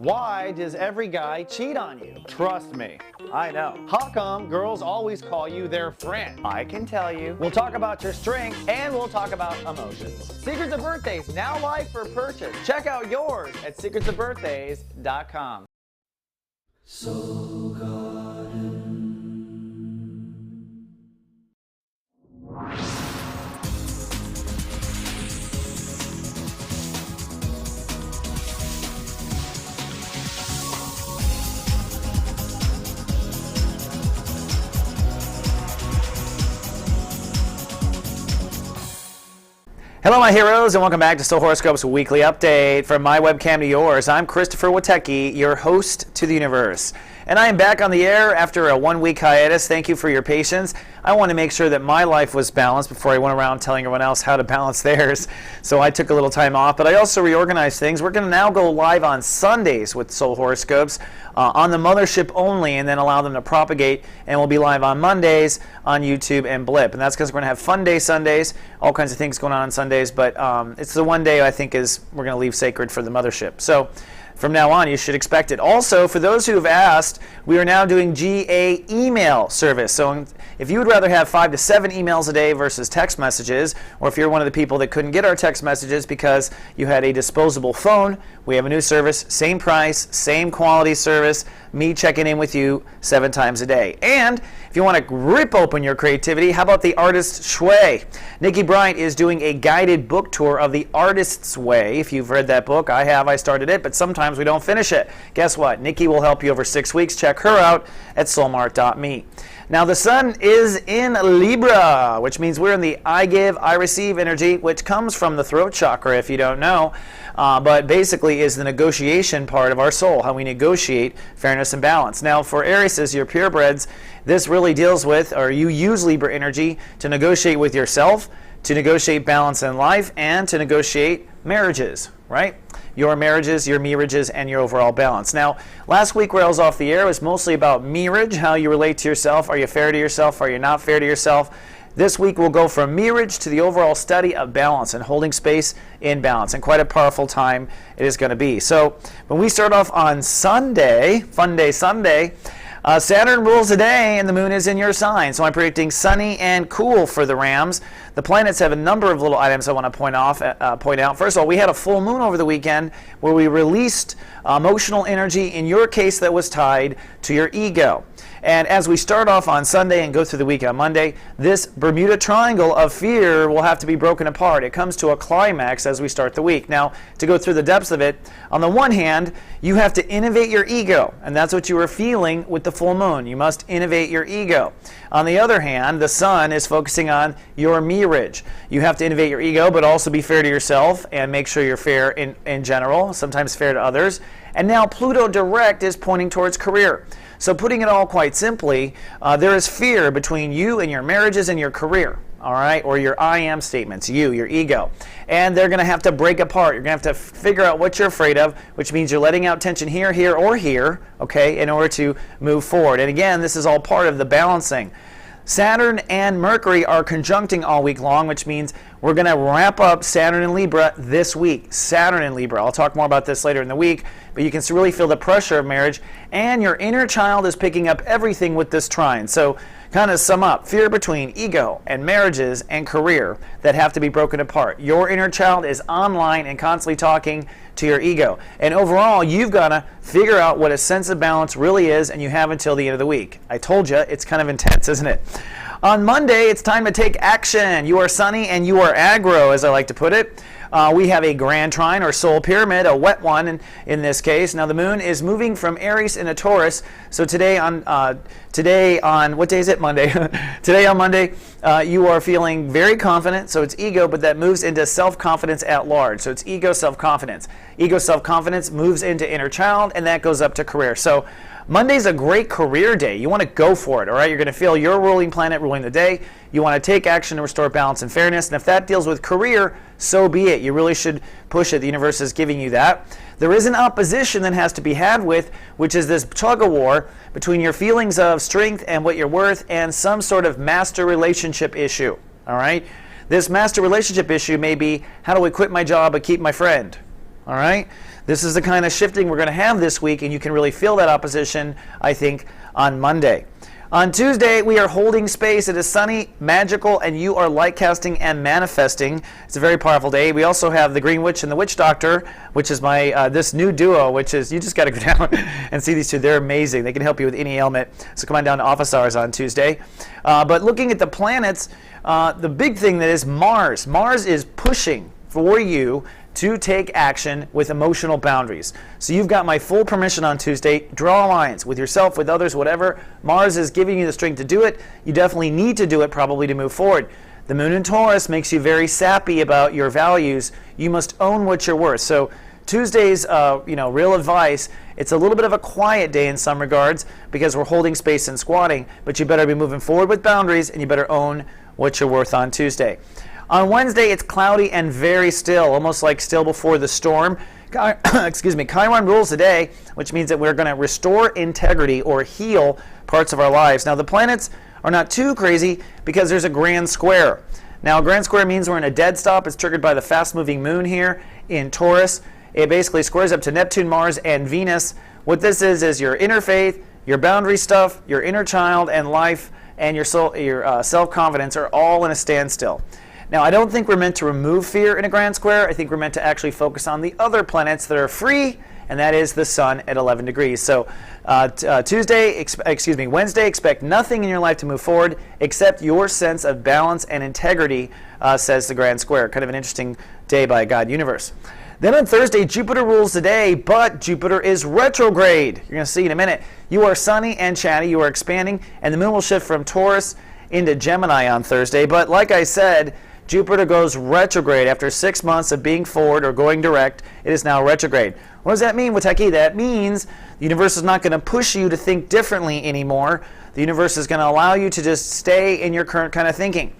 Why does every guy cheat on you? Trust me, I know. How come girls always call you their friend? I can tell you. We'll talk about your strengths and we'll talk about emotions. Secrets of Birthdays, now live for purchase. Check out yours at secretsofbirthdays.com. So garden. Hello my heroes and welcome back to Soul Horoscopes Weekly Update. From my webcam to yours, I'm Christopher Witecki, your host to the universe. And I am back on the air after a one-week hiatus. Thank you for your patience. I want to make sure that my life was balanced before I went around telling everyone else how to balance theirs. So I took a little time off, but I also reorganized things. We're going to now go live on Sundays with Soul Horoscopes on the mothership only, and then allow them to propagate. And we'll be live on Mondays on YouTube and Blip. And that's because we're going to have Fun Day Sundays, all kinds of things going on Sundays. But it's the one day I think is we're going to leave sacred for the mothership. So from now on, you should expect it. Also, for those who have asked, we are now doing GA email service. So if you would rather have 5 to 7 emails a day versus text messages, or if you're one of the people that couldn't get our text messages because you had a disposable phone, we have a new service, same price, same quality service, me checking in with you 7 times a day. And if you want to rip open your creativity, how about the Artist's Way? Nikki Bryant is doing a guided book tour of the Artist's Way. If you've read that book, I have, I started it, but sometimes we don't finish it. Guess what? Nikki will help you over 6 weeks. Check her out at soulmart.me. Now the sun is in Libra, which means we're in the I give, I receive energy, which comes from the throat chakra if you don't know, but basically is the negotiation part of our soul, how we negotiate fairness and balance. Now for Aries, your purebreds, this really deals with, or you use Libra energy to negotiate with yourself, to negotiate balance in life, and to negotiate marriages, right? Your marriages, your marriages, and your overall balance. Now, last week where I was off the air was mostly about marriage, how you relate to yourself. Are you fair to yourself? Are you not fair to yourself? This week we'll go from marriage to the overall study of balance and holding space in balance, and quite a powerful time it is going to be. So when we start off on Sunday, Fun Day Sunday, Saturn rules the day and the moon is in your sign. So I'm predicting sunny and cool for the Rams. The planets have a number of little items I want to point out. First of all, we had a full moon over the weekend where we released emotional energy, in your case that was tied to your ego. And as we start off on Sunday and go through the week on Monday, this Bermuda Triangle of fear will have to be broken apart. It comes to a climax as we start the week. Now, to go through the depths of it, on the one hand, you have to innovate your ego, and that's what you were feeling with the full moon. You must innovate your ego. On the other hand, the sun is focusing on your marriage. You have to innovate your ego, but also be fair to yourself and make sure you're fair in general, sometimes fair to others. And now Pluto direct is pointing towards career. So putting it all quite simply, there is fear between you and your marriages and your career, all right, or your I am statements, your ego. And they're going to have to break apart. You're going to have to figure out what you're afraid of, which means you're letting out tension here, here, or here, okay, in order to move forward. And again, this is all part of the balancing. Saturn and Mercury are conjuncting all week long, which means we're going to wrap up Saturn in Libra this week. Saturn in Libra. I'll talk more about this later in the week, but you can really feel the pressure of marriage, and your inner child is picking up everything with this trine. So kind of sum up, fear between ego and marriages and career that have to be broken apart. Your inner child is online and constantly talking to your ego. And overall, you've got to figure out what a sense of balance really is, and you have until the end of the week. I told you, it's kind of intense, isn't it? On Monday, it's time to take action. You are sunny and you are aggro, as I like to put it. We have a grand trine or soul pyramid, a wet one in this case. Now the moon is moving from Aries into Taurus. So today on what day is it? Monday. Today on Monday, you are feeling very confident. So it's ego, but that moves into self-confidence at large. So it's ego, self-confidence. Ego, self-confidence moves into inner child, and that goes up to career. So Monday's a great career day. You want to go for it, all right? You're going to feel your ruling planet ruling the day. You want to take action to restore balance and fairness. And if that deals with career, so be it. You really should push it. The universe is giving you that. There is an opposition that has to be had with, which is this tug of war between your feelings of strength and what you're worth and some sort of master relationship issue, all right? This master relationship issue may be, how do I quit my job but keep my friend, all right? This is the kind of shifting we're going to have this week, and you can really feel that opposition, I think, on Monday. On Tuesday, we are holding space. It is sunny, magical, and you are light casting and manifesting. It's a very powerful day. We also have the Green Witch and the Witch Doctor, which is my this new duo, which is, you just got to go down and see these two. They're amazing. They can help you with any ailment. So come on down to office hours on Tuesday. But looking at the planets, the big thing that is Mars. Mars is pushing for you to take action with emotional boundaries. So you've got my full permission on Tuesday. Draw lines with yourself, with others, whatever. Mars is giving you the strength to do it. You definitely need to do it probably to move forward. The moon in Taurus makes you very sappy about your values. You must own what you're worth. So Tuesday's real advice, it's a little bit of a quiet day in some regards because we're holding space and squatting, but you better be moving forward with boundaries and you better own what you're worth on Tuesday. On Wednesday, it's cloudy and very still, almost like still before the storm. Chiron rules the day, which means that we're going to restore integrity or heal parts of our lives. Now, the planets are not too crazy because there's a grand square. Now, a grand square means we're in a dead stop. It's triggered by the fast-moving moon here in Taurus. It basically squares up to Neptune, Mars, and Venus. What this is your inner faith, your boundary stuff, your inner child and life, and your soul, your self-confidence are all in a standstill. Now, I don't think we're meant to remove fear in a grand square. I think we're meant to actually focus on the other planets that are free, and that is the sun at 11 degrees. So Wednesday, expect nothing in your life to move forward except your sense of balance and integrity, says the grand square. Kind of an interesting day by God universe. Then on Thursday, Jupiter rules the day, but Jupiter is retrograde. You're going to see in a minute. You are sunny and chatty. You are expanding, and the moon will shift from Taurus into Gemini on Thursday. But like I said, Jupiter goes retrograde after 6 months of being forward or going direct. It is now retrograde. What does that mean, Witecki? That means the universe is not going to push you to think differently anymore. The universe is going to allow you to just stay in your current kind of thinking.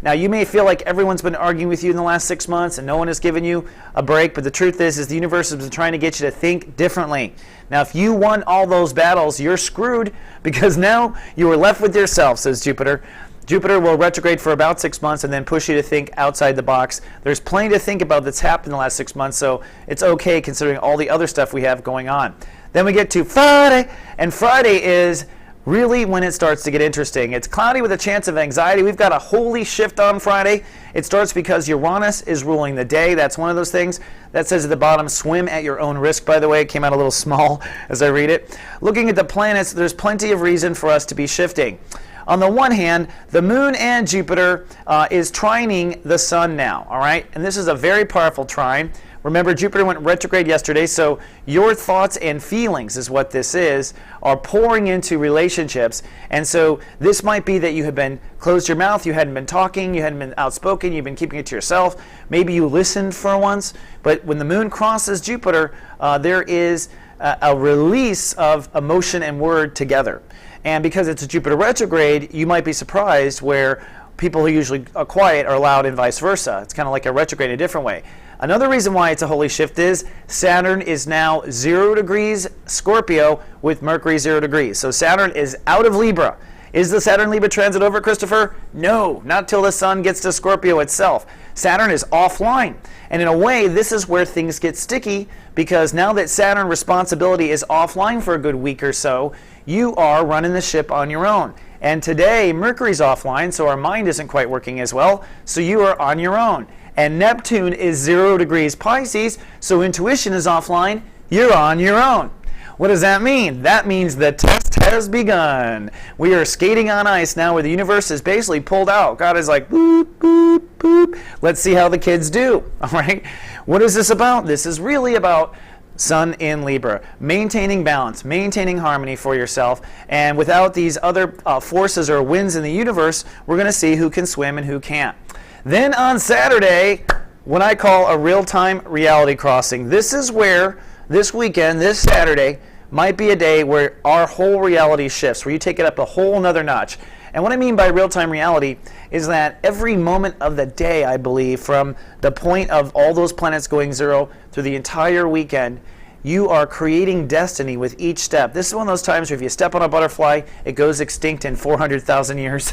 Now, you may feel like everyone's been arguing with you in the last 6 months and no one has given you a break, but the truth is the universe has been trying to get you to think differently. Now, if you won all those battles, you're screwed because now you are left with yourself, says Jupiter. Jupiter will retrograde for about 6 months and then push you to think outside the box. There's plenty to think about that's happened in the last 6 months, so it's okay considering all the other stuff we have going on. Then we get to Friday, and Friday is really when it starts to get interesting. It's cloudy with a chance of anxiety. We've got a holy shift on Friday. It starts because Uranus is ruling the day. That's one of those things. That says at the bottom, swim at your own risk, by the way. It came out a little small as I read it. Looking at the planets, there's plenty of reason for us to be shifting. On the one hand, the moon and Jupiter is trining the sun now, all right? And this is a very powerful trine. Remember, Jupiter went retrograde yesterday, so your thoughts and feelings is what this is, are pouring into relationships. And so this might be that you have been closed your mouth, you hadn't been talking, you hadn't been outspoken, you've been keeping it to yourself. Maybe you listened for once, but when the moon crosses Jupiter, there is a release of emotion and word together. And because it's a Jupiter retrograde, you might be surprised where people who usually are quiet are loud and vice versa. It's kind of like a retrograde in a different way. Another reason why it's a holy shift is Saturn is now 0 degrees Scorpio with Mercury 0 degrees. So Saturn is out of Libra. Is the Saturn-Libra transit over, Christopher? No, not till the sun gets to Scorpio itself. Saturn is offline. And in a way, this is where things get sticky because now that Saturn responsibility is offline for a good week or so, you are running the ship on your own. And today, Mercury's offline, so our mind isn't quite working as well, so you are on your own. And Neptune is 0 degrees Pisces, so intuition is offline, you're on your own. What does that mean? That means the test has begun. We are skating on ice now where the universe is basically pulled out. God is like, boop, boop, boop. Let's see how the kids do, all right? What is this about? This is really about Sun in Libra, maintaining balance, maintaining harmony for yourself, and without these other forces or winds in the universe, we're going to see who can swim and who can't. Then on Saturday, what I call a real-time reality crossing. This is where this weekend, this Saturday, might be a day where our whole reality shifts, where you take it up a whole nother notch. And what I mean by real-time reality is that every moment of the day, I believe, from the point of all those planets going zero through the entire weekend, you are creating destiny with each step. This is one of those times where if you step on a butterfly, it goes extinct in 400,000 years.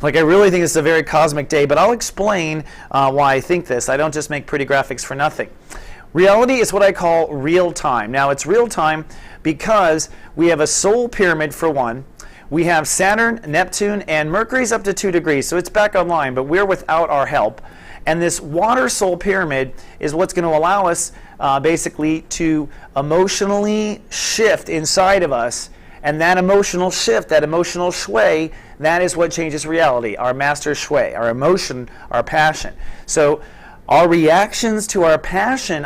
Like, I really think it's a very cosmic day, but I'll explain why I think this. I don't just make pretty graphics for nothing. Reality is what I call real time. Now, it's real time because we have a soul pyramid for one. We have Saturn, Neptune, and Mercury's up to 2 degrees, so it's back online, but we're without our help. And this water soul pyramid is what's going to allow us basically to emotionally shift inside of us. And that emotional shift, that emotional sway, that is what changes reality. Our master sway, our emotion, our passion. So our reactions to our passion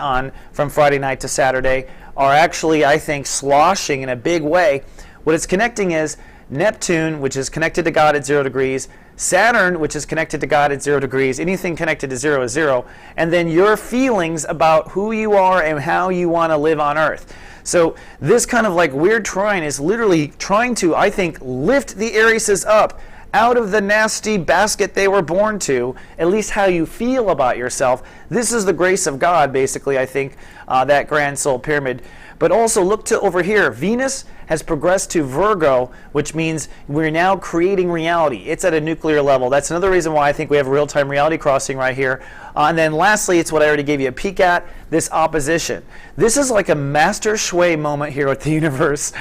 from Friday night to Saturday are actually, I think, sloshing in a big way. What it's connecting is Neptune, which is connected to God at 0 degrees, Saturn, which is connected to God at 0 degrees, anything connected to 0 is 0, and then your feelings about who you are and how you want to live on Earth. So this kind of like weird trine is literally trying to, I think, lift the Aries up out of the nasty basket they were born to, at least how you feel about yourself. This is the grace of God, basically, I think, that grand soul pyramid. But also look to over here. Venus has progressed to Virgo, which means we're now creating reality. It's at a nuclear level. That's another reason why I think we have real-time reality crossing right here. And then lastly, it's what I already gave you a peek at, this opposition. This is like a master sway moment here with the universe.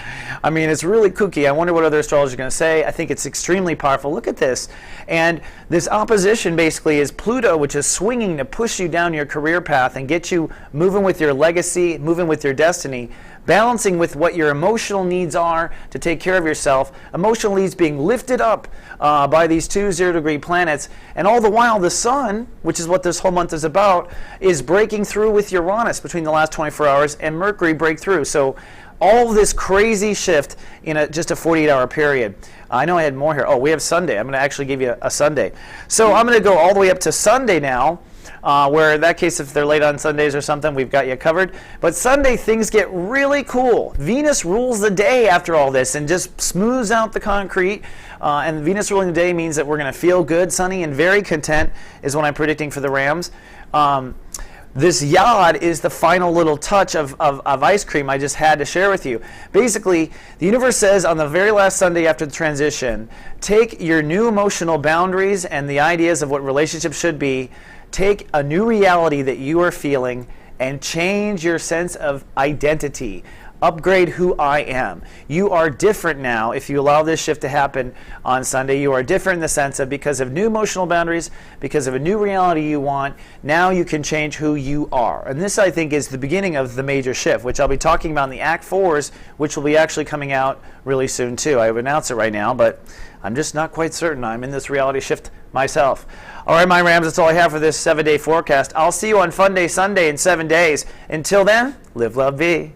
I mean, it's really kooky. I wonder what other astrologers are going to say. I think it's extremely powerful. Look at this. And this opposition basically is Pluto, which is swinging to push you down your career path and get you moving with your legacy, moving with your destiny, balancing with what your emotional needs are to take care of yourself. Emotional needs being lifted up by these 2 0-degree planets. And all the while, the sun, which is what this whole month is about, is breaking through with Uranus between the last 24 hours and Mercury break through. So all this crazy shift in just a 48-hour period. I know I had more here. Oh, we have Sunday. I'm going to actually give you a Sunday. So I'm going to go all the way up to Sunday now. Where in that case, if they're late on Sundays or something, we've got you covered. But Sunday, things get really cool. Venus rules the day after all this and just smooths out the concrete. And Venus ruling the day means that we're going to feel good, sunny, and very content is what I'm predicting for the Rams. This yod is the final little touch of ice cream I just had to share with you. Basically, the universe says on the very last Sunday after the transition, take your new emotional boundaries and the ideas of what relationships should be, take a new reality that you are feeling and change your sense of identity. Upgrade who I am. You are different now if you allow this shift to happen on Sunday. You are different in the sense of because of new emotional boundaries, because of a new reality you want, now you can change who you are. And this, I think, is the beginning of the major shift, which I'll be talking about in the Act 4s, which will be actually coming out really soon too. I would announce it right now, but I'm just not quite certain. I'm in this reality shift myself. All right, my Rams, that's all I have for this 7-day forecast. I'll see you on Fun Day Sunday in 7 days. Until then, live, love, be.